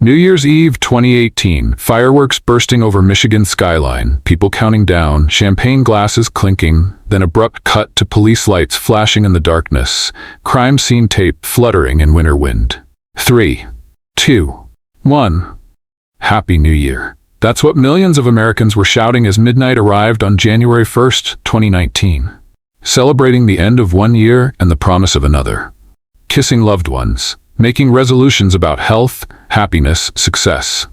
New Year's Eve 2018, fireworks bursting over Michigan's skyline, people counting down, champagne glasses clinking, then abrupt cut to police lights flashing in the darkness, crime scene tape fluttering in winter wind. 3, 2, 1. Happy New Year. That's what millions of Americans were shouting as midnight arrived on January 1st, 2019. Celebrating the end of one year and the promise of another. Kissing loved ones. Making resolutions about health, happiness, success.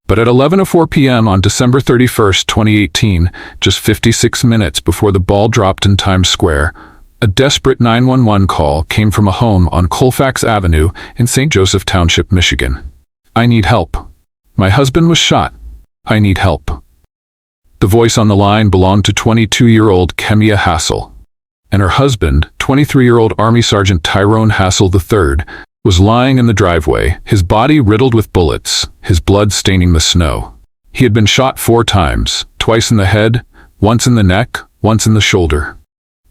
But at 11:04 p.m. on December 31st, 2018, just 56 minutes before the ball dropped in Times Square, a desperate 911 call came from a home on Colfax Avenue in St. Joseph Township, Michigan. I need help. My husband was shot. I need help. The voice on the line belonged to 22-year-old Kemia Hassel, and her husband, 23-year-old Army Sergeant Tyrone Hassel III, was lying in the driveway, his body riddled with bullets, his blood staining the snow. He had been shot 4 times, twice in the head, once in the neck, once in the shoulder.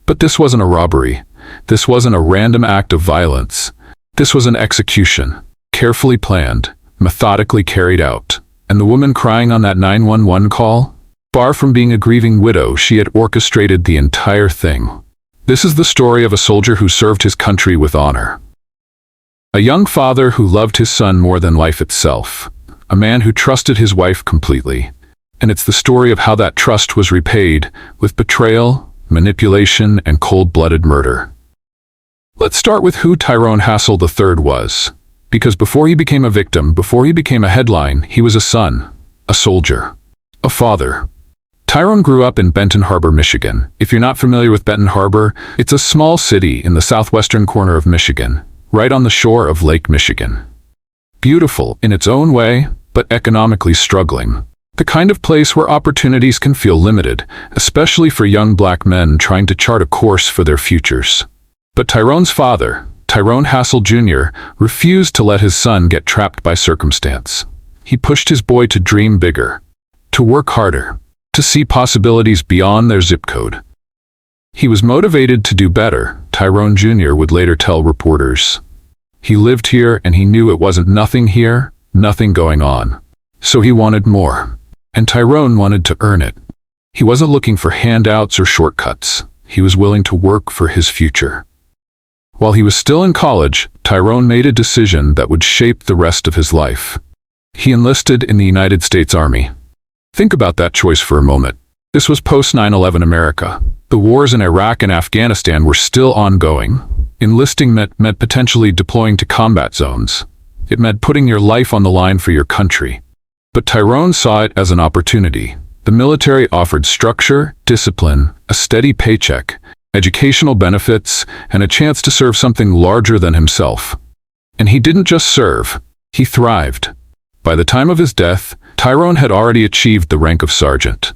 But this wasn't a robbery. This wasn't a random act of violence. This was an execution, carefully planned, methodically carried out. And the woman crying on that 911 call? Far from being a grieving widow, she had orchestrated the entire thing. This is the story of a soldier who served his country with honor. A young father who loved his son more than life itself. A man who trusted his wife completely. And it's the story of how that trust was repaid with betrayal, manipulation, and cold-blooded murder. Let's start with who Tyrone Hassel III was. Because before he became a victim, before he became a headline, he was a son, a soldier, a father. Tyrone grew up in Benton Harbor, Michigan. If you're not familiar with Benton Harbor, it's a small city in the southwestern corner of Michigan, right on the shore of Lake Michigan. Beautiful in its own way, but economically struggling. The kind of place where opportunities can feel limited, especially for young black men trying to chart a course for their futures. But Tyrone's father, Tyrone Hassel Jr., refused to let his son get trapped by circumstance. He pushed his boy to dream bigger, to work harder, to see possibilities beyond their zip code. He was motivated to do better, Tyrone Jr. would later tell reporters. He lived here and he knew it wasn't nothing here, nothing going on. So he wanted more. And Tyrone wanted to earn it. He wasn't looking for handouts or shortcuts. He was willing to work for his future. While he was still in college, Tyrone made a decision that would shape the rest of his life. He enlisted in the United States Army. Think about that choice for a moment. This was post-9/11 America. The wars in Iraq and Afghanistan were still ongoing. Enlisting meant potentially deploying to combat zones. It meant putting your life on the line for your country. But Tyrone saw it as an opportunity. The military offered structure, discipline, a steady paycheck, educational benefits, and a chance to serve something larger than himself. And he didn't just serve, he thrived. By the time of his death, Tyrone had already achieved the rank of sergeant.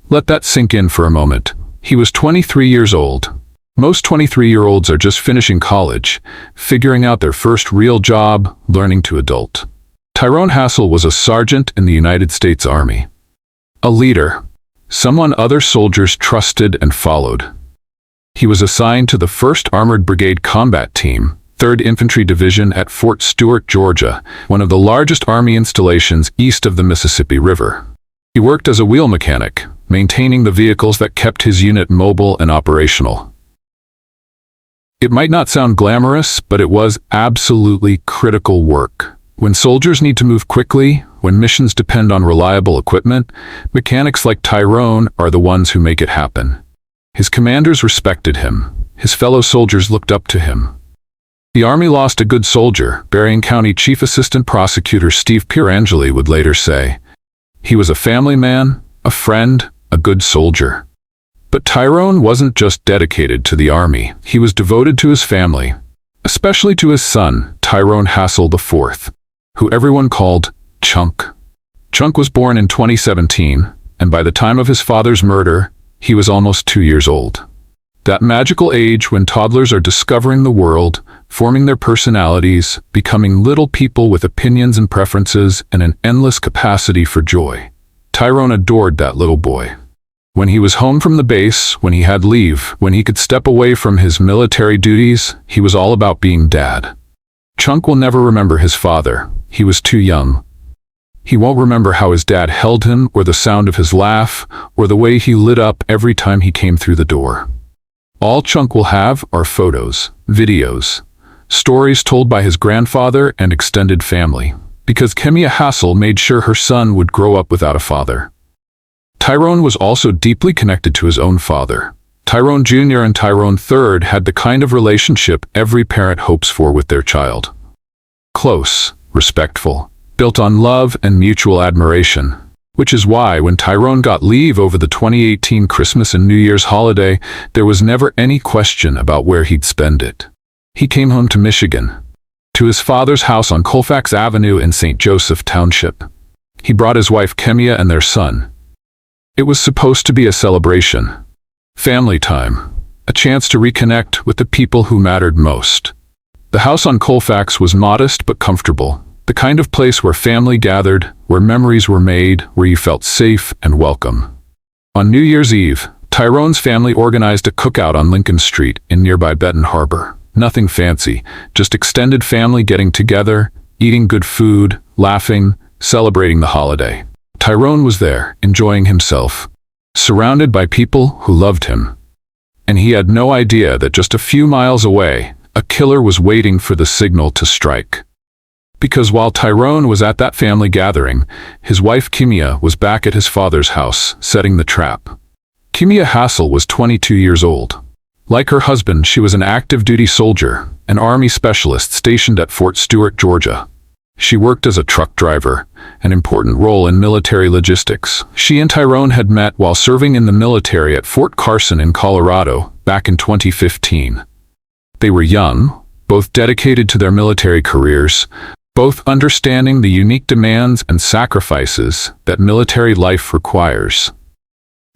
Let that sink in for a moment. He was 23 years old. Most 23-year-olds are just finishing college, figuring out their first real job, learning to adult. Tyrone Hassel was a sergeant in the United States Army. A leader, someone other soldiers trusted and followed. He was assigned to the 1st Armored Brigade Combat Team, 3rd Infantry Division at Fort Stewart, Georgia, one of the largest Army installations east of the Mississippi River. He worked as a wheel mechanic, maintaining the vehicles that kept his unit mobile and operational. It might not sound glamorous, but it was absolutely critical work. When soldiers need to move quickly, when missions depend on reliable equipment, mechanics like Tyrone are the ones who make it happen. His commanders respected him. His fellow soldiers looked up to him. The Army lost a good soldier, Berrien County Chief Assistant Prosecutor Steve Pierangeli would later say. He was a family man, a friend, a good soldier. But Tyrone wasn't just dedicated to the Army. He was devoted to his family, especially to his son, Tyrone Hassel IV, who everyone called Chunk. Chunk was born in 2017, and by the time of his father's murder, he was almost 2 years old. That magical age when toddlers are discovering the world, forming their personalities, becoming little people with opinions and preferences and an endless capacity for joy. Tyrone adored that little boy. When he was home from the base, when he had leave, when he could step away from his military duties, he was all about being dad. Chunk will never remember his father. He was too young. He won't remember how his dad held him, or the sound of his laugh, or the way he lit up every time he came through the door. All Chunk will have are photos, videos, stories told by his grandfather and extended family, because Kemia Hassel made sure her son would grow up without a father. Tyrone was also deeply connected to his own father. Tyrone Jr. and Tyrone III had the kind of relationship every parent hopes for with their child. Close, respectful, built on love and mutual admiration. Which is why when Tyrone got leave over the 2018 Christmas and New Year's holiday, there was never any question about where he'd spend it. He came home to Michigan, to his father's house on Colfax Avenue in St. Joseph Township. He brought his wife Kemia and their son. It was supposed to be a celebration. Family time. A chance to reconnect with the people who mattered most. The house on Colfax was modest but comfortable. The kind of place where family gathered, where memories were made, where you felt safe and welcome. On New Year's Eve, Tyrone's family organized a cookout on Lincoln Street in nearby Benton Harbor. Nothing fancy, just extended family getting together, eating good food, laughing, celebrating the holiday. Tyrone was there, enjoying himself, surrounded by people who loved him. And he had no idea that just a few miles away, a killer was waiting for the signal to strike. Because while Tyrone was at that family gathering, his wife Kemia was back at his father's house, setting the trap. Kemia Hassel was 22 years old. Like her husband, she was an active-duty soldier, an Army specialist stationed at Fort Stewart, Georgia. She worked as a truck driver, an important role in military logistics. She and Tyrone had met while serving in the military at Fort Carson in Colorado back in 2015. They were young, both dedicated to their military careers, both understanding the unique demands and sacrifices that military life requires.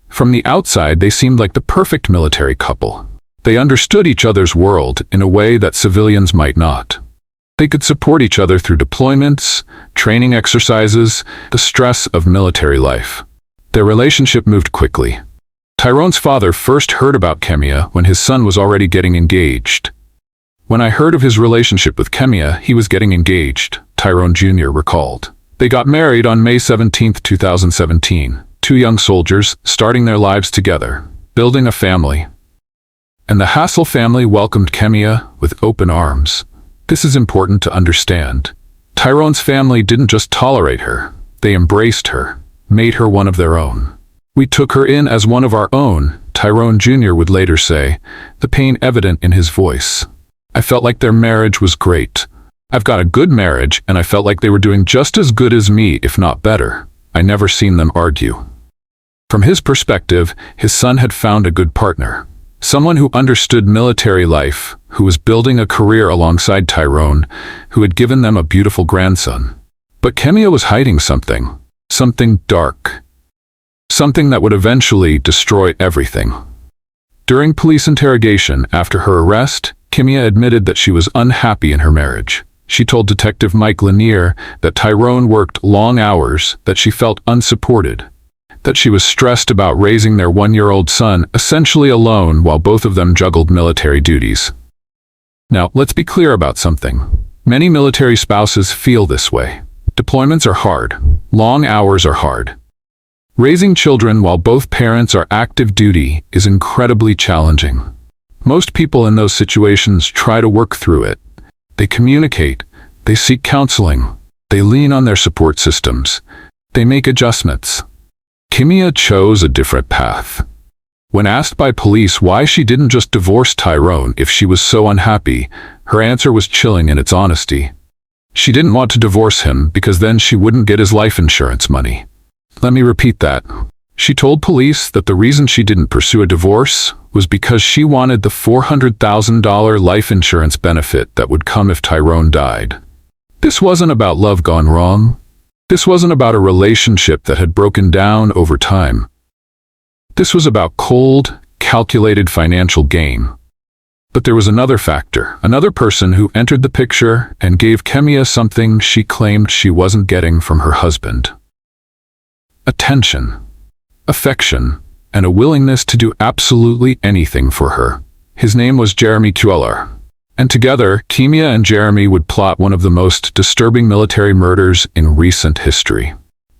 From the outside, they seemed like the perfect military couple. They understood each other's world in a way that civilians might not. They could support each other through deployments, training exercises, the stress of military life. Their relationship moved quickly. Tyrone's father first heard about Kemia when his son was already getting engaged. "When I heard of his relationship with Kemia, he was getting engaged," Tyrone Jr. recalled. They got married on May 17, 2017, two young soldiers starting their lives together, building a family. And the Hassel family welcomed Kemia with open arms. This is important to understand. Tyrone's family didn't just tolerate her, they embraced her, made her one of their own. "We took her in as one of our own," Tyrone Jr. would later say, the pain evident in his voice. "I felt like their marriage was great. I've got a good marriage, and I felt like they were doing just as good as me, if not better. I never seen them argue." From his perspective, his son had found a good partner. Someone who understood military life, who was building a career alongside Tyrone, who had given them a beautiful grandson. But Kemia was hiding something. Something dark. Something that would eventually destroy everything. During police interrogation after her arrest, Kemia admitted that she was unhappy in her marriage. She told Detective Mike Lanier that Tyrone worked long hours, that she felt unsupported, that she was stressed about raising their one-year-old son essentially alone while both of them juggled military duties. Now, let's be clear about something. Many military spouses feel this way. Deployments are hard. Long hours are hard. Raising children while both parents are active duty is incredibly challenging. Most people in those situations try to work through it. They communicate, they seek counseling, they lean on their support systems, they make adjustments. Kemia chose a different path. When asked by police why she didn't just divorce Tyrone if she was so unhappy, her answer was chilling in its honesty. She didn't want to divorce him because then she wouldn't get his life insurance money. Let me repeat that. She told police that the reason she didn't pursue a divorce was because she wanted the $400,000 life insurance benefit that would come if Tyrone died. This wasn't about love gone wrong. This wasn't about a relationship that had broken down over time. This was about cold, calculated financial gain. But there was another factor, another person who entered the picture and gave Kemia something she claimed she wasn't getting from her husband. Attention, affection, and a willingness to do absolutely anything for her. His name was Jeremy Cuellar. And together, Kemia and Jeremy would plot one of the most disturbing military murders in recent history.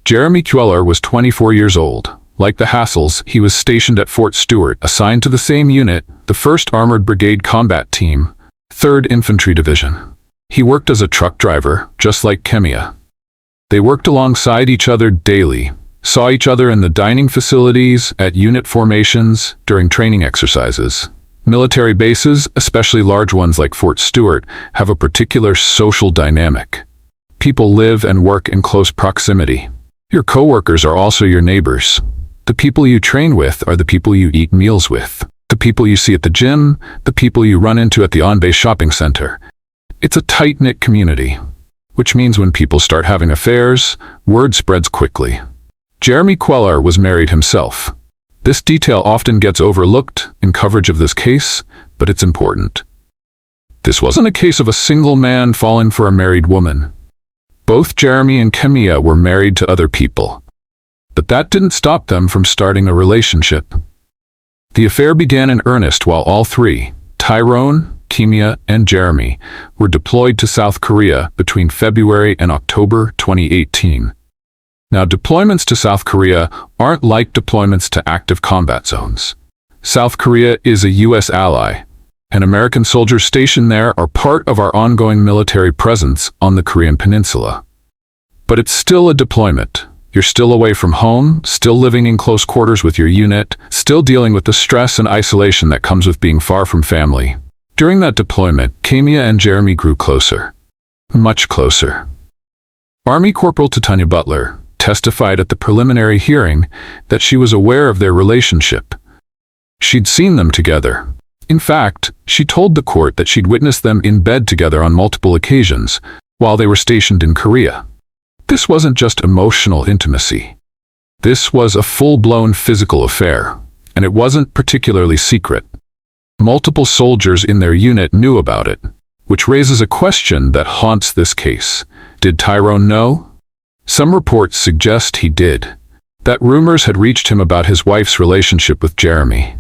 Jeremy Cuellar was 24 years old. Like the Hassels, he was stationed at Fort Stewart, assigned to the same unit, the 1st Armored Brigade Combat Team, 3rd Infantry Division. He worked as a truck driver, just like Kemia. They worked alongside each other daily, saw each other in the dining facilities, at unit formations, during training exercises. Military bases, especially large ones like Fort Stewart, have a particular social dynamic. People live and work in close proximity. Your coworkers are also your neighbors. The people you train with are the people you eat meals with. The people you see at the gym, the people you run into at the on-base shopping center. It's a tight-knit community, which means when people start having affairs, word spreads quickly. Jeremy Cuellar was married himself. This detail often gets overlooked in coverage of this case, but it's important. This wasn't a case of a single man falling for a married woman. Both Jeremy and Kemia were married to other people. But that didn't stop them from starting a relationship. The affair began in earnest while all three, Tyrone, Kemia, and Jeremy, were deployed to South Korea between February and October 2018. Now, deployments to South Korea aren't like deployments to active combat zones. South Korea is a U.S. ally, and American soldiers stationed there are part of our ongoing military presence on the Korean Peninsula. But it's still a deployment. You're still away from home, still living in close quarters with your unit, still dealing with the stress and isolation that comes with being far from family. During that deployment, Kemia and Jeremy grew closer. Much closer. Army Corporal Tanya Butler testified at the preliminary hearing that she was aware of their relationship. She'd seen them together. In fact, she told the court that she'd witnessed them in bed together on multiple occasions while they were stationed in Korea. This wasn't just emotional intimacy. This was a full-blown physical affair, and it wasn't particularly secret. Multiple soldiers in their unit knew about it, which raises a question that haunts this case. Did Tyrone know? Some reports suggest he did, that rumors had reached him about his wife's relationship with Jeremy.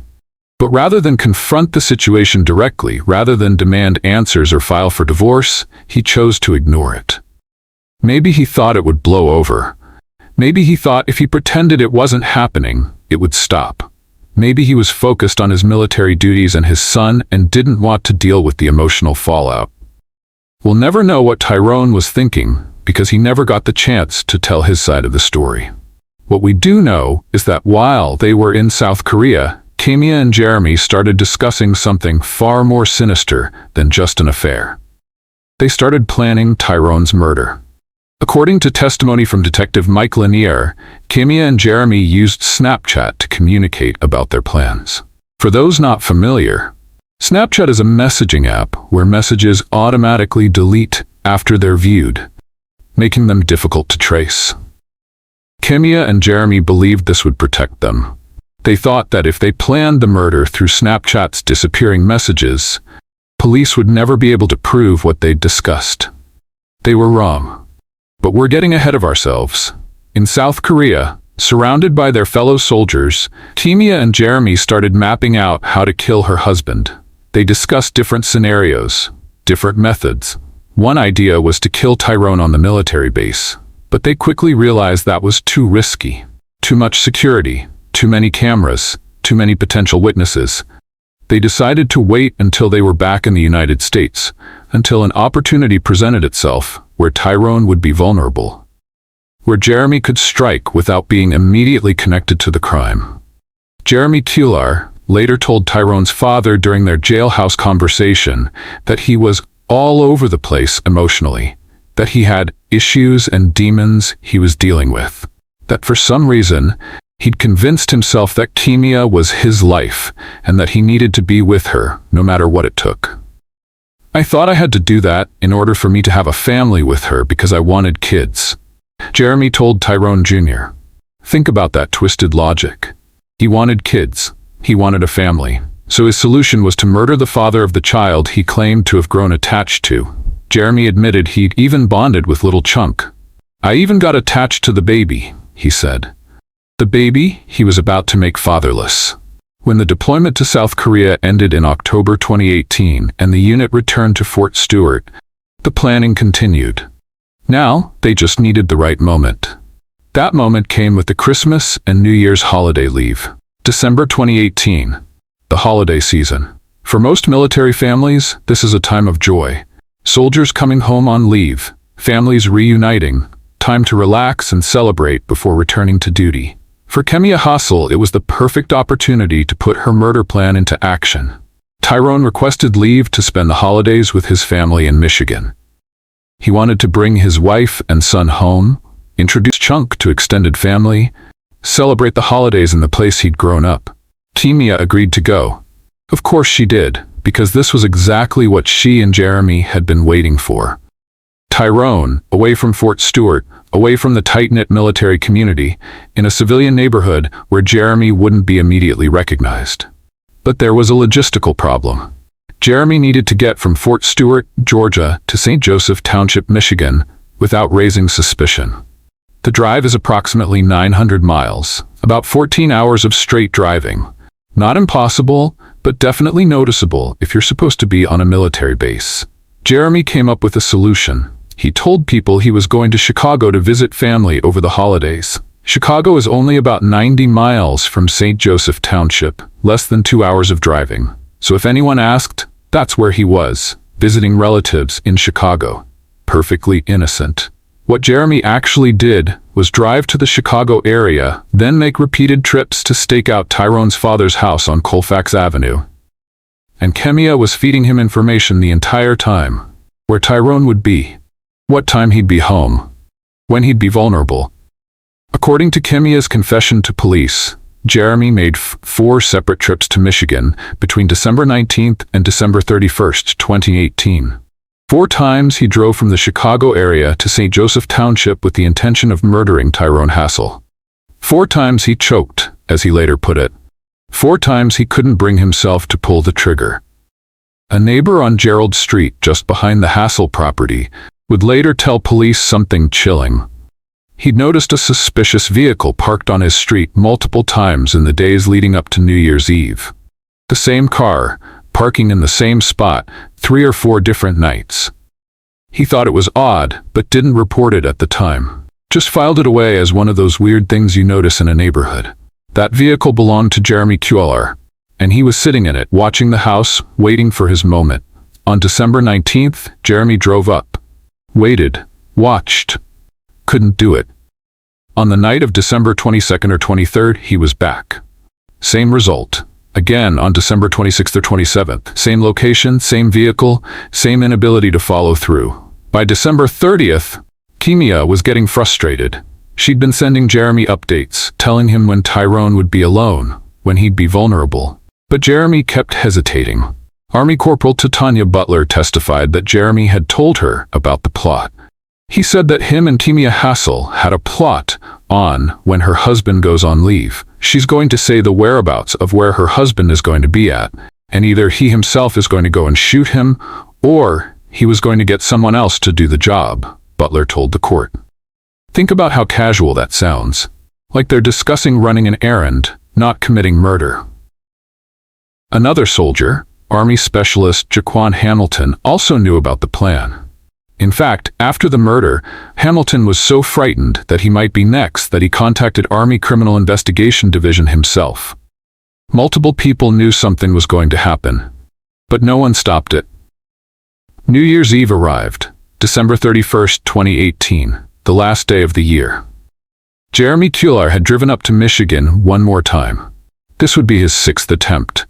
But rather than confront the situation directly, rather than demand answers or file for divorce, he chose to ignore it. Maybe he thought it would blow over. Maybe he thought if he pretended it wasn't happening, it would stop. Maybe he was focused on his military duties and his son and didn't want to deal with the emotional fallout. We'll never know what Tyrone was thinking, because he never got the chance to tell his side of the story. What we do know is that while they were in South Korea, Kemia and Jeremy started discussing something far more sinister than just an affair. They started planning Tyrone's murder. According to testimony from Detective Mike Lanier, Kemia and Jeremy used Snapchat to communicate about their plans. For those not familiar, Snapchat is a messaging app where messages automatically delete after they're viewed, making them difficult to trace. Kemia and Jeremy believed this would protect them. They thought that if they planned the murder through Snapchat's disappearing messages, police would never be able to prove what they'd discussed. They were wrong. But we're getting ahead of ourselves. In South Korea, surrounded by their fellow soldiers, Kemia and Jeremy started mapping out how to kill her husband. They discussed different scenarios, different methods. One idea was to kill Tyrone on the military base, but they quickly realized that was too risky. Too much security, too many cameras, too many potential witnesses. They decided to wait until they were back in the United States, until an opportunity presented itself where Tyrone would be vulnerable, where Jeremy could strike without being immediately connected to the crime. Jeremy Cuellar later told Tyrone's father during their jailhouse conversation that he was all over the place emotionally, that he had issues and demons he was dealing with, that for some reason he'd convinced himself that Kemia was his life and that he needed to be with her no matter what it took. I thought I had to do that in order for me to have a family with her because I wanted kids, Jeremy told Tyrone Jr. Think about that twisted logic. He wanted kids. He wanted a family. So his solution was to murder the father of the child he claimed to have grown attached to. Jeremy admitted he'd even bonded with little Chunk. I even got attached to the baby, he said. The baby he was about to make fatherless. When the deployment to South Korea ended in October 2018 and the unit returned to Fort Stewart, the planning continued. Now, they just needed the right moment. That moment came with the Christmas and New Year's holiday leave. December 2018, the holiday season. For most military families, this is a time of joy. Soldiers coming home on leave, families reuniting, time to relax and celebrate before returning to duty. For Kemia Hassel, it was the perfect opportunity to put her murder plan into action. Tyrone requested leave to spend the holidays with his family in Michigan. He wanted to bring his wife and son home, introduce Chunk to extended family, celebrate the holidays in the place he'd grown up. Kemia agreed to go. Of course she did, because this was exactly what she and Jeremy had been waiting for. Tyrone, away from Fort Stewart, away from the tight-knit military community, in a civilian neighborhood where Jeremy wouldn't be immediately recognized. But there was a logistical problem. Jeremy needed to get from Fort Stewart, Georgia, to St. Joseph Township, Michigan, without raising suspicion. The drive is approximately 900 miles, about 14 hours of straight driving. Not impossible, but definitely noticeable if you're supposed to be on a military base. Jeremy came up with a solution. He told people he was going to Chicago to visit family over the holidays. Chicago is only about 90 miles from St. Joseph Township, less than 2 hours of driving. So if anyone asked, that's where he was, visiting relatives in Chicago. Perfectly innocent. What Jeremy actually did was drive to the Chicago area, then make repeated trips to stake out Tyrone's father's house on Colfax Avenue. And Kemia was feeding him information the entire time. Where Tyrone would be. What time he'd be home. When he'd be vulnerable. According to Kemia's confession to police, Jeremy made 4 separate trips to Michigan between December 19th and December 31st, 2018. 4 times he drove from the Chicago area to St. Joseph Township with the intention of murdering Tyrone Hassel. 4 times he choked, as he later put it. 4 times he couldn't bring himself to pull the trigger. A neighbor on Gerald Street, just behind the Hassel property, would later tell police something chilling. He'd noticed a suspicious vehicle parked on his street multiple times in the days leading up to New Year's Eve. The same car, parking in the same spot, 3 or 4 different nights. He thought it was odd, but didn't report it at the time. Just filed it away as one of those weird things you notice in a neighborhood. That vehicle belonged to Jeremy Cuellar, and he was sitting in it, watching the house, waiting for his moment. On December 19th, Jeremy drove up. Waited. Watched. Couldn't do it. On the night of December 22nd or 23rd, he was back. Same result. Again on December 26th or 27th. Same location, same vehicle, same inability to follow through. By December 30th, Kemia was getting frustrated. She'd been sending Jeremy updates, telling him when Tyrone would be alone, when he'd be vulnerable. But Jeremy kept hesitating. Army Corporal Tanya Butler testified that Jeremy had told her about the plot. He said that him and Kemia Hassel had a plot on when her husband goes on leave. She's going to say the whereabouts of where her husband is going to be at, and either he himself is going to go and shoot him, or he was going to get someone else to do the job, Butler told the court. Think about how casual that sounds. Like they're discussing running an errand, not committing murder. Another soldier, Army Specialist Jaquan Hamilton, also knew about the plan. In fact, after the murder, Hamilton was so frightened that he might be next that he contacted Army Criminal Investigation Division himself. Multiple people knew something was going to happen, but no one stopped it. New Year's Eve arrived, December 31st, 2018, the last day of the year. Jeremy Cuellar had driven up to Michigan one more time. This would be his 6th attempt.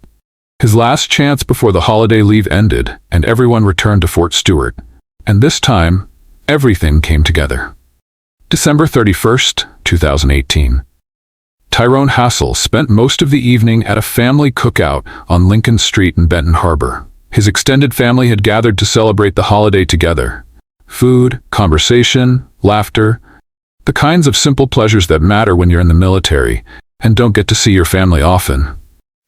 His last chance before the holiday leave ended and everyone returned to Fort Stewart. And this time, everything came together. December 31st, 2018. Tyrone Hassel spent most of the evening at a family cookout on Lincoln Street in Benton Harbor. His extended family had gathered to celebrate the holiday together. Food, conversation, laughter, the kinds of simple pleasures that matter when you're in the military and don't get to see your family often.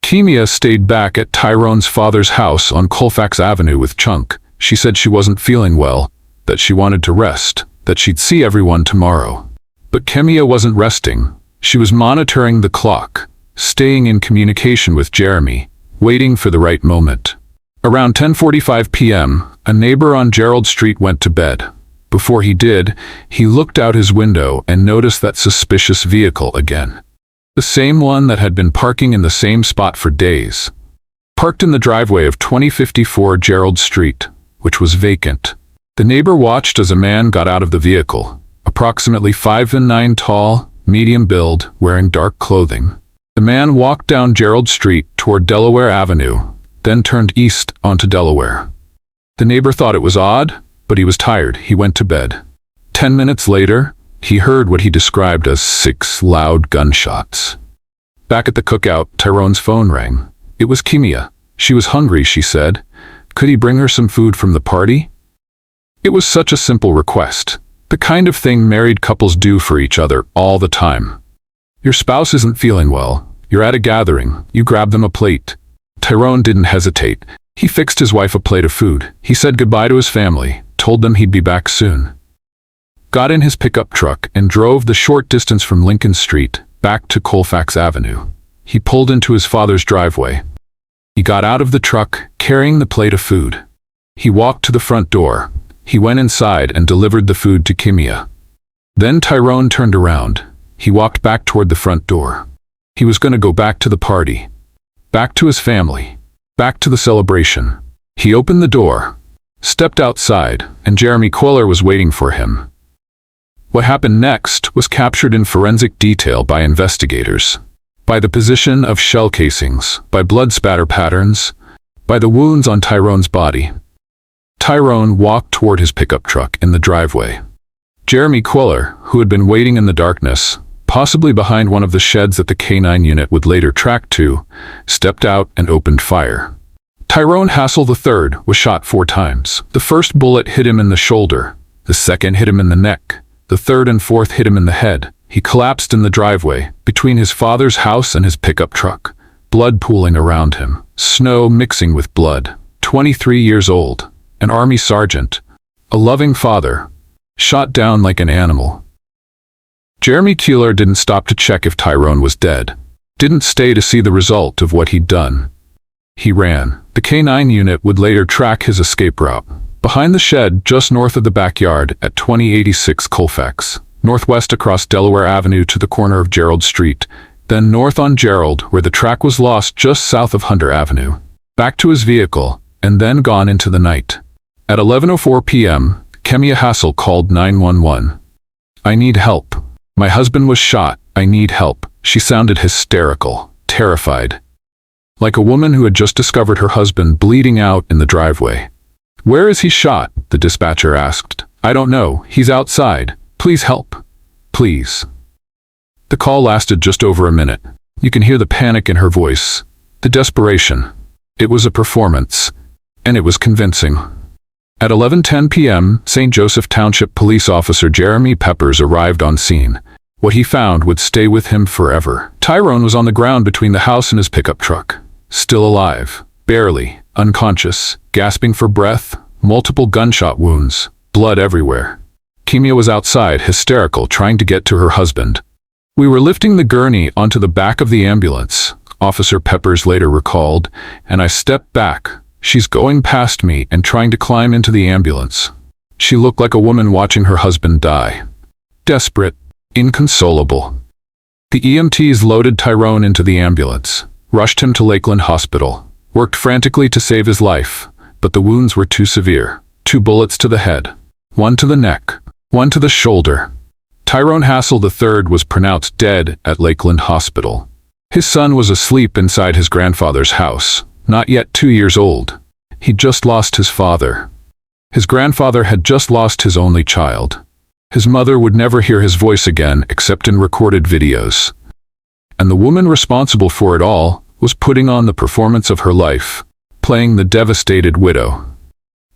Kemia stayed back at Tyrone's father's house on Colfax Avenue with Chunk. She said she wasn't feeling well, that she wanted to rest, that she'd see everyone tomorrow. But Kemia wasn't resting. She was monitoring the clock. staying in communication with Jeremy, waiting for the right moment. Around 10:45 p.m., a neighbor on Gerald Street went to bed. Before he did, he looked out his window and noticed that suspicious vehicle again. The same one that had been parking in the same spot for days. Parked in the driveway of 2054 Gerald Street, which was vacant. The neighbor watched as a man got out of the vehicle, approximately 5'9" tall, medium build, wearing dark clothing. The man walked down Gerald Street toward Delaware Avenue, then turned east onto Delaware. The neighbor thought it was odd, but he was tired. He went to bed. 10 minutes later, he heard what he described as 6 loud gunshots. Back at the cookout, Tyrone's phone rang. It was Kemia. She was hungry, she said. Could he bring her some food from the party? It was such a simple request. The kind of thing married couples do for each other all the time. Your spouse isn't feeling well. You're at a gathering. You grab them a plate. Tyrone didn't hesitate. He fixed his wife a plate of food. He said goodbye to his family, told them he'd be back soon. Got in his pickup truck and drove the short distance from Lincoln Street back to Colfax Avenue. He pulled into his father's driveway. He got out of the truck, carrying the plate of food. He walked to the front door. He went inside and delivered the food to Kemia. Then Tyrone turned around. He walked back toward the front door. He was going to go back to the party. Back to his family. Back to the celebration. He opened the door, stepped outside, and Jeremy Cuellar was waiting for him. What happened next was captured in forensic detail by investigators. By the position of shell casings, by blood spatter patterns, by the wounds on Tyrone's body. Tyrone walked toward his pickup truck in the driveway. Jeremy Cuellar, who had been waiting in the darkness, possibly behind one of the sheds that the K9 unit would later track to, stepped out and opened fire. Tyrone Hassel III was shot 4 times. The first bullet hit him in the shoulder. The second hit him in the neck. The third and fourth hit him in the head. He collapsed in the driveway, between his father's house and his pickup truck, blood pooling around him, snow mixing with blood. 23 years old, an army sergeant, a loving father, shot down like an animal. Jeremy Cuellar didn't stop to check if Tyrone was dead, didn't stay to see the result of what he'd done. He ran. The K9 unit would later track his escape route. Behind the shed, just north of the backyard at 2086 Colfax, northwest across Delaware Avenue to the corner of Gerald Street, then north on Gerald where the track was lost just south of Hunter Avenue. Back to his vehicle, and then gone into the night. At 11:04 p.m., Kemia Hassel called 911. I need help. My husband was shot. I need help. She sounded hysterical, terrified. Like a woman who had just discovered her husband bleeding out in the driveway. Where is he shot? The dispatcher asked. I don't know. He's outside. Please help. Please. The call lasted just over a minute. You can hear the panic in her voice, the desperation. It was a performance, and it was convincing. At 11:10 p.m., St. Joseph Township police officer Jeremy Peppers arrived on scene. What he found would stay with him forever. Tyrone was on the ground between the house and his pickup truck. Still alive, barely, unconscious, gasping for breath, multiple gunshot wounds, blood everywhere. Kemia was outside, hysterical, trying to get to her husband. We were lifting the gurney onto the back of the ambulance, Officer Peppers later recalled, and I stepped back. She's going past me and trying to climb into the ambulance. She looked like a woman watching her husband die. Desperate, inconsolable. The EMTs loaded Tyrone into the ambulance, rushed him to Lakeland Hospital, worked frantically to save his life, but the wounds were too severe. 2 bullets to the head, 1 to the neck, 1 to the shoulder. Tyrone Hassel III was pronounced dead at Lakeland Hospital. His son was asleep inside his grandfather's house, not yet 2 years old. He'd just lost his father. His grandfather had just lost his only child. His mother would never hear his voice again except in recorded videos. And the woman responsible for it all was putting on the performance of her life, playing the devastated widow.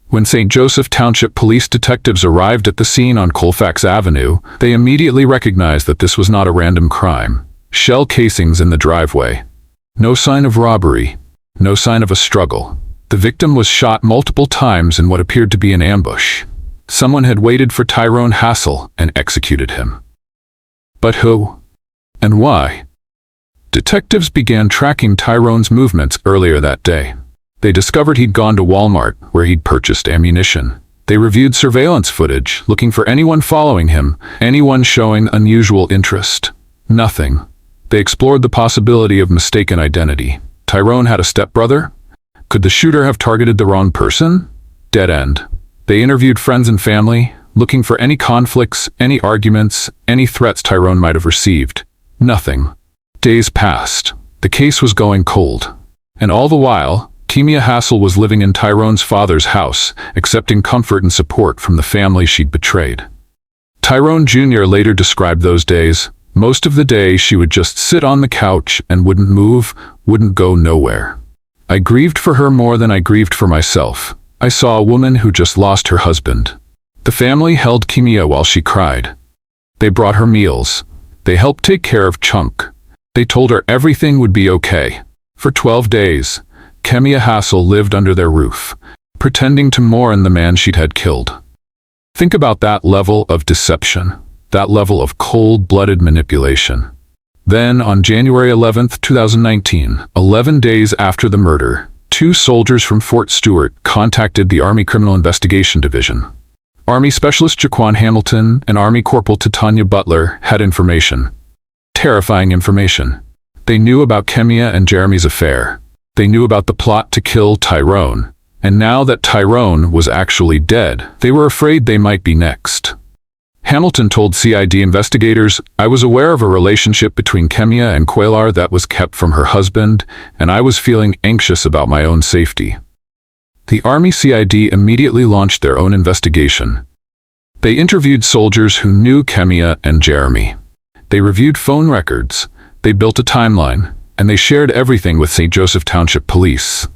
When St. Joseph Township police detectives arrived at the scene on Colfax Avenue, they immediately recognized that this was not a random crime. Shell casings in the driveway. No sign of robbery. No sign of a struggle. The victim was shot multiple times in what appeared to be an ambush. Someone had waited for Tyrone Hassel and executed him. But who? And why? Detectives began tracking Tyrone's movements earlier that day. They discovered he'd gone to Walmart, where he'd purchased ammunition. They reviewed surveillance footage, looking for anyone following him, anyone showing unusual interest. Nothing. They explored the possibility of mistaken identity. Tyrone had a stepbrother? Could the shooter have targeted the wrong person? Dead end. They interviewed friends and family, looking for any conflicts, any arguments, any threats Tyrone might have received. Nothing. Days passed. The case was going cold. And all the while, Kemia Hassel was living in Tyrone's father's house, accepting comfort and support from the family she'd betrayed. Tyrone Jr. later described those days. Most of the day she would just sit on the couch and wouldn't move, wouldn't go nowhere. I grieved for her more than I grieved for myself. I saw a woman who just lost her husband. The family held Kemia while she cried. They brought her meals. They helped take care of Chunk. They told her everything would be okay. For 12 days, Kemia Hassel lived under their roof, pretending to mourn the man she'd had killed. Think about that level of deception, that level of cold-blooded manipulation. Then, on January 11, 2019, 11 days after the murder, 2 soldiers from Fort Stewart contacted the Army Criminal Investigation Division. Army Specialist Jaquan Hamilton and Army Corporal Tanya Butler had information. Terrifying information. They knew about Kemia and Jeremy's affair. They knew about the plot to kill Tyrone. And now that Tyrone was actually dead, they were afraid they might be next. Hamilton told CID investigators, "I was aware of a relationship between Kemia and Cuellar that was kept from her husband, and I was feeling anxious about my own safety." The Army CID immediately launched their own investigation. They interviewed soldiers who knew Kemia and Jeremy. They reviewed phone records, they built a timeline, and they shared everything with St. Joseph Township police.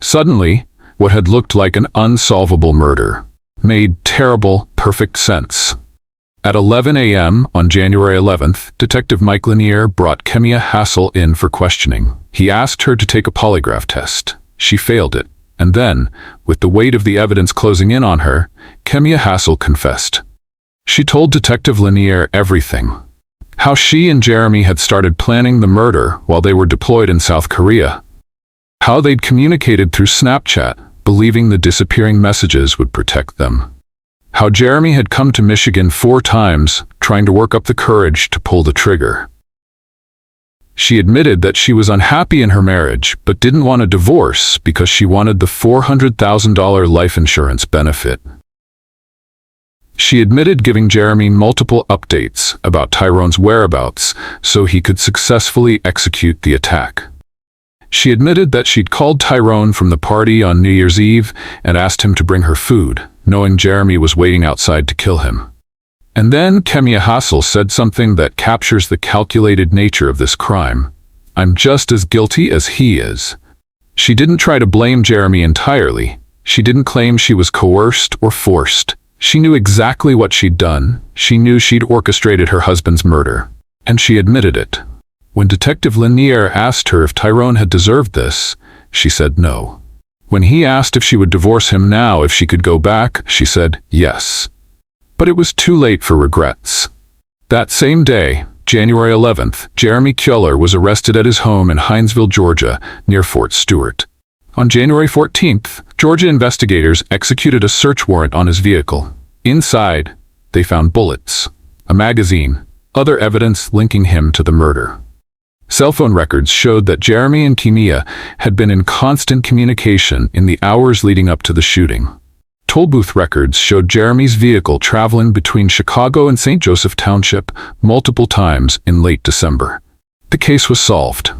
Suddenly, what had looked like an unsolvable murder made terrible, perfect sense. At 11 a.m. on January 11th, Detective Mike Lanier brought Kemia Hassel in for questioning. He asked her to take a polygraph test. She failed it. And then, with the weight of the evidence closing in on her, Kemia Hassel confessed. She told Detective Lanier everything. How she and Jeremy had started planning the murder while they were deployed in South Korea. How they'd communicated through Snapchat, believing the disappearing messages would protect them. How Jeremy had come to Michigan 4 times, trying to work up the courage to pull the trigger. She admitted that she was unhappy in her marriage, but didn't want a divorce because she wanted the $400,000 life insurance benefit. She admitted giving Jeremy multiple updates about Tyrone's whereabouts so he could successfully execute the attack. She admitted that she'd called Tyrone from the party on New Year's Eve and asked him to bring her food, knowing Jeremy was waiting outside to kill him. And then Kemia Hassel said something that captures the calculated nature of this crime. "I'm just as guilty as he is." She didn't try to blame Jeremy entirely. She didn't claim she was coerced or forced. She knew exactly what she'd done. She knew she'd orchestrated her husband's murder. And she admitted it. When Detective Lanier asked her if Tyrone had deserved this, she said no. When he asked if she would divorce him now if she could go back, she said yes. But it was too late for regrets. That same day, January 11th, Jeremy Cuellar was arrested at his home in Hinesville, Georgia, near Fort Stewart. On January 14th, Georgia investigators executed a search warrant on his vehicle. Inside, they found bullets, a magazine, other evidence linking him to the murder. Cell phone records showed that Jeremy and Kemia had been in constant communication in the hours leading up to the shooting. Toll booth records showed Jeremy's vehicle traveling between Chicago and St. Joseph Township multiple times in late December. The case was solved.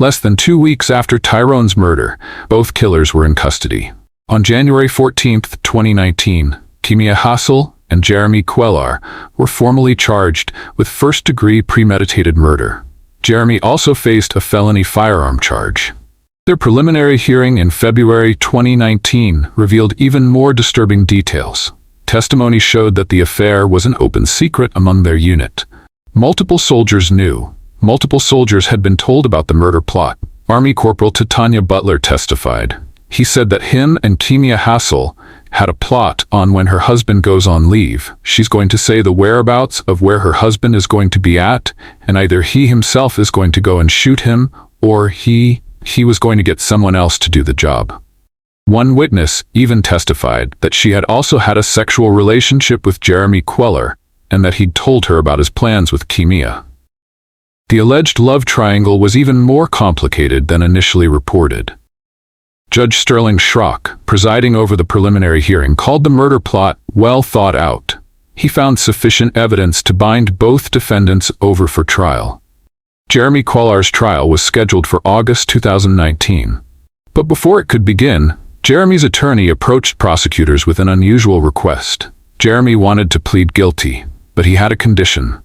Less than 2 weeks after Tyrone's murder, both killers were in custody. On January 14, 2019, Kemia Hassel and Jeremy Cuellar were formally charged with first-degree premeditated murder. Jeremy also faced a felony firearm charge. Their preliminary hearing in February 2019 revealed even more disturbing details. Testimony showed that the affair was an open secret among their unit. Multiple soldiers knew. Multiple soldiers had been told about the murder plot. Army Corporal Tanya Butler testified. He said that him and Kemia Hassel had a plot on when her husband goes on leave. She's going to say the whereabouts of where her husband is going to be at, and either he himself is going to go and shoot him, or he was going to get someone else to do the job. One witness even testified that she had also had a sexual relationship with Jeremy Cuellar, and that he'd told her about his plans with Kemia. The alleged love triangle was even more complicated than initially reported. Judge Sterling Schrock, presiding over the preliminary hearing, called the murder plot well thought out. He found sufficient evidence to bind both defendants over for trial. Jeremy Cuellar's trial was scheduled for August 2019. But before it could begin, Jeremy's attorney approached prosecutors with an unusual request. Jeremy wanted to plead guilty, but he had a condition.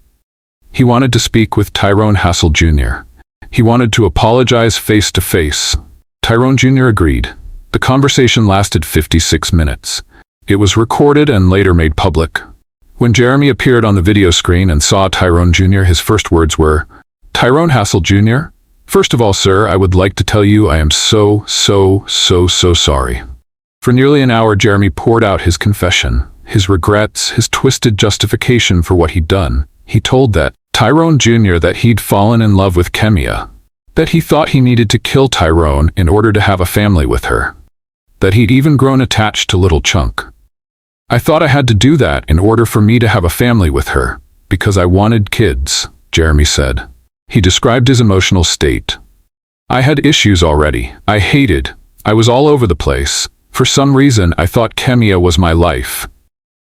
He wanted to speak with Tyrone Hassel Jr. He wanted to apologize face-to-face. Tyrone Jr. agreed. The conversation lasted 56 minutes. It was recorded and later made public. When Jeremy appeared on the video screen and saw Tyrone Jr., his first words were, "Tyrone Hassel Jr., first of all, sir, I would like to tell you I am so sorry." For nearly an hour, Jeremy poured out his confession, his regrets, his twisted justification for what he'd done. He told that Tyrone Jr. that he'd fallen in love with Kemia, that he thought he needed to kill Tyrone in order to have a family with her, that he'd even grown attached to little Chunk. "I thought I had to do that in order for me to have a family with her, because I wanted kids," Jeremy said. He described his emotional state. "I had issues already. I was all over the place. For some reason, I thought Kemia was my life."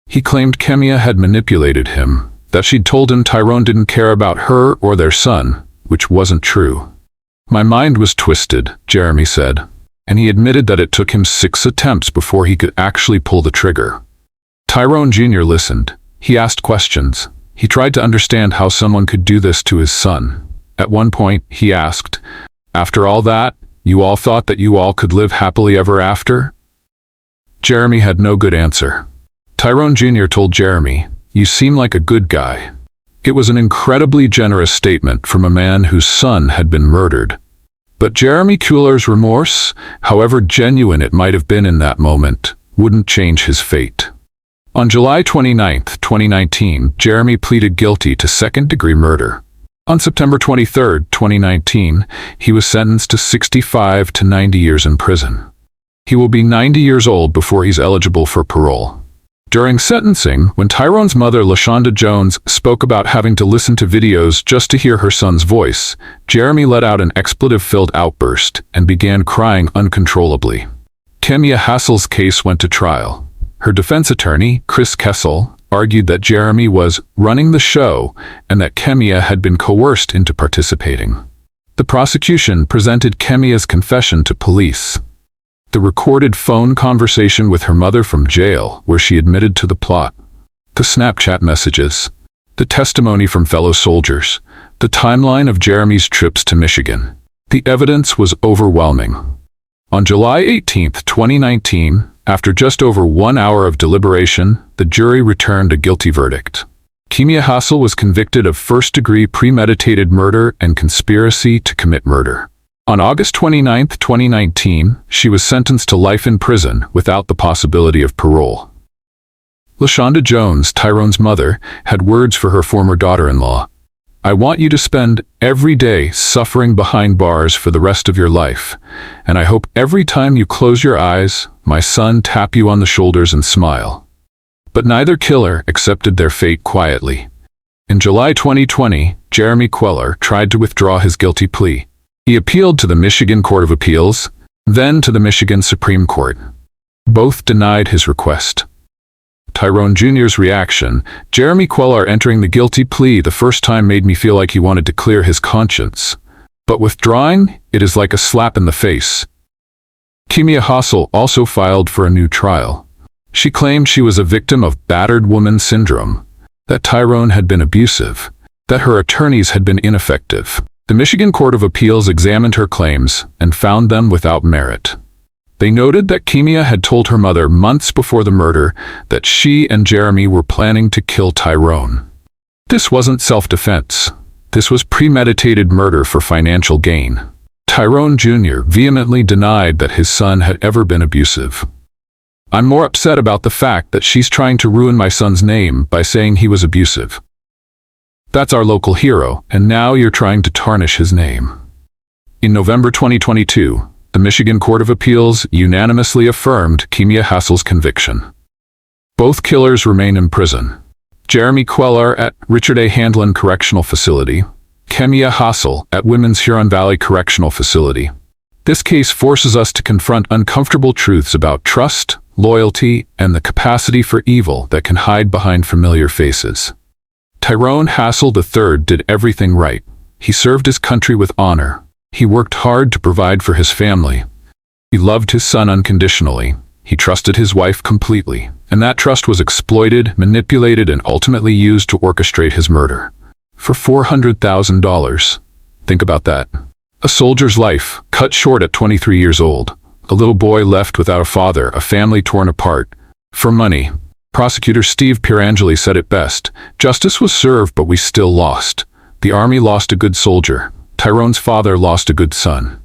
He claimed Kemia had manipulated him, that she'd told him Tyrone didn't care about her or their son, which wasn't true. "My mind was twisted," Jeremy said, and he admitted that it took him 6 attempts before he could actually pull the trigger. Tyrone Jr. listened. He asked questions. He tried to understand how someone could do this to his son. At one point, he asked, "After all that, you all thought that you all could live happily ever after?" Jeremy had no good answer. Tyrone Jr. told Jeremy, "You seem like a good guy." It was an incredibly generous statement from a man whose son had been murdered. But Jeremy Cuellar's remorse, however genuine it might have been in that moment, wouldn't change his fate. On July 29, 2019, Jeremy pleaded guilty to second-degree murder. On September 23, 2019, he was sentenced to 65 to 90 years in prison. He will be 90 years old before he's eligible for parole. During sentencing, when Tyrone's mother, LaShonda Jones, spoke about having to listen to videos just to hear her son's voice, Jeremy let out an expletive-filled outburst and began crying uncontrollably. Kemia Hassel's case went to trial. Her defense attorney, Chris Kessel, argued that Jeremy was running the show and that Kemia had been coerced into participating. The prosecution presented Kemia's confession to police. The recorded phone conversation with her mother from jail, where she admitted to the plot, the Snapchat messages, the testimony from fellow soldiers, the timeline of Jeremy's trips to Michigan. The evidence was overwhelming. On July 18, 2019, after just over 1 hour of deliberation, the jury returned a guilty verdict. Kemia Hassel was convicted of first-degree premeditated murder and conspiracy to commit murder. On August 29, 2019, she was sentenced to life in prison without the possibility of parole. LaShonda Jones, Tyrone's mother, had words for her former daughter-in-law. "I want you to spend every day suffering behind bars for the rest of your life, and I hope every time you close your eyes, my son tap you on the shoulders and smile." But neither killer accepted their fate quietly. In July 2020, Jeremy Cuellar tried to withdraw his guilty plea. He appealed to the Michigan Court of Appeals, then to the Michigan Supreme Court. Both denied his request. Tyrone Jr.'s reaction, "Jeremy Cuellar entering the guilty plea the first time made me feel like he wanted to clear his conscience. But withdrawing, it is like a slap in the face." Kemia Hassel also filed for a new trial. She claimed she was a victim of battered woman syndrome, that Tyrone had been abusive, that her attorneys had been ineffective. The Michigan Court of Appeals examined her claims and found them without merit. They noted that Kemia had told her mother months before the murder that she and Jeremy were planning to kill Tyrone. This wasn't self-defense. This was premeditated murder for financial gain. Tyrone Jr. vehemently denied that his son had ever been abusive. I'm more upset about the fact that she's trying to ruin my son's name by saying he was abusive. That's our local hero, and now you're trying to tarnish his name. In November 2022, the Michigan Court of Appeals unanimously affirmed Kemia Hassel's conviction. Both killers remain in prison. Jeremy Cuellar at Richard A. Handlin Correctional Facility, Kemia Hassel at Women's Huron Valley Correctional Facility. This case forces us to confront uncomfortable truths about trust, loyalty, and the capacity for evil that can hide behind familiar faces. Tyrone Hassel III did everything right. He served his country with honor. He worked hard to provide for his family. He loved his son unconditionally. He trusted his wife completely, and that trust was exploited, manipulated, and ultimately used to orchestrate his murder. For $400,000. Think about that. A soldier's life, cut short at 23 years old. A little boy left without a father, a family torn apart. For money. Prosecutor Steve Pierangeli said it best. Justice was served, but we still lost. The Army lost a good soldier. Tyrone's father lost a good son.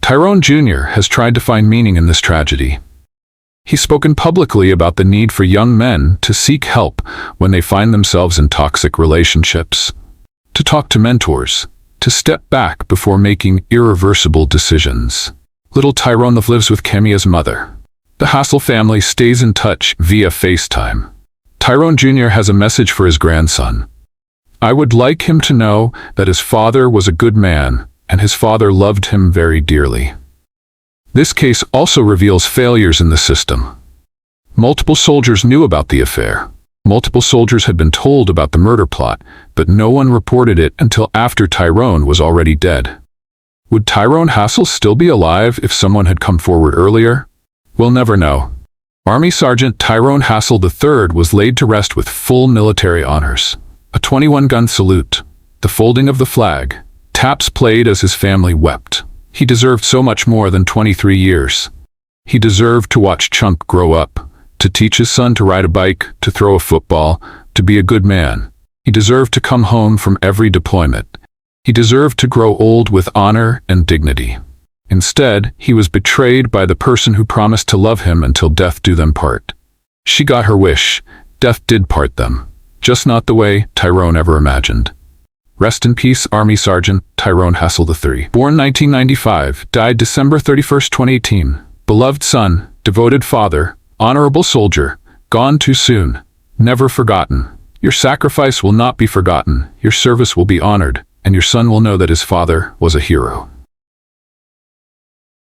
Tyrone Jr. has tried to find meaning in this tragedy. He's spoken publicly about the need for young men to seek help when they find themselves in toxic relationships, to talk to mentors, to step back before making irreversible decisions. Little Tyrone lives with Kemia's mother. The Hassel family stays in touch via FaceTime. Tyrone Jr. has a message for his grandson. I would like him to know that his father was a good man, and his father loved him very dearly. This case also reveals failures in the system. Multiple soldiers knew about the affair. Multiple soldiers had been told about the murder plot, but no one reported it until after Tyrone was already dead. Would Tyrone Hassel still be alive if someone had come forward earlier? We'll never know. Army Sergeant Tyrone Hassel III was laid to rest with full military honors. A 21-gun salute, the folding of the flag, taps played as his family wept. He deserved so much more than 23 years. He deserved to watch Chunk grow up, to teach his son to ride a bike, to throw a football, to be a good man. He deserved to come home from every deployment. He deserved to grow old with honor and dignity. Instead, he was betrayed by the person who promised to love him until death do them part. She got her wish. Death did part them. Just not the way Tyrone ever imagined. Rest in peace, Army Sergeant Tyrone Hassel III. Born 1995, died December 31, 2018. Beloved son, devoted father, honorable soldier, gone too soon. Never forgotten. Your sacrifice will not be forgotten. Your service will be honored, and your son will know that his father was a hero.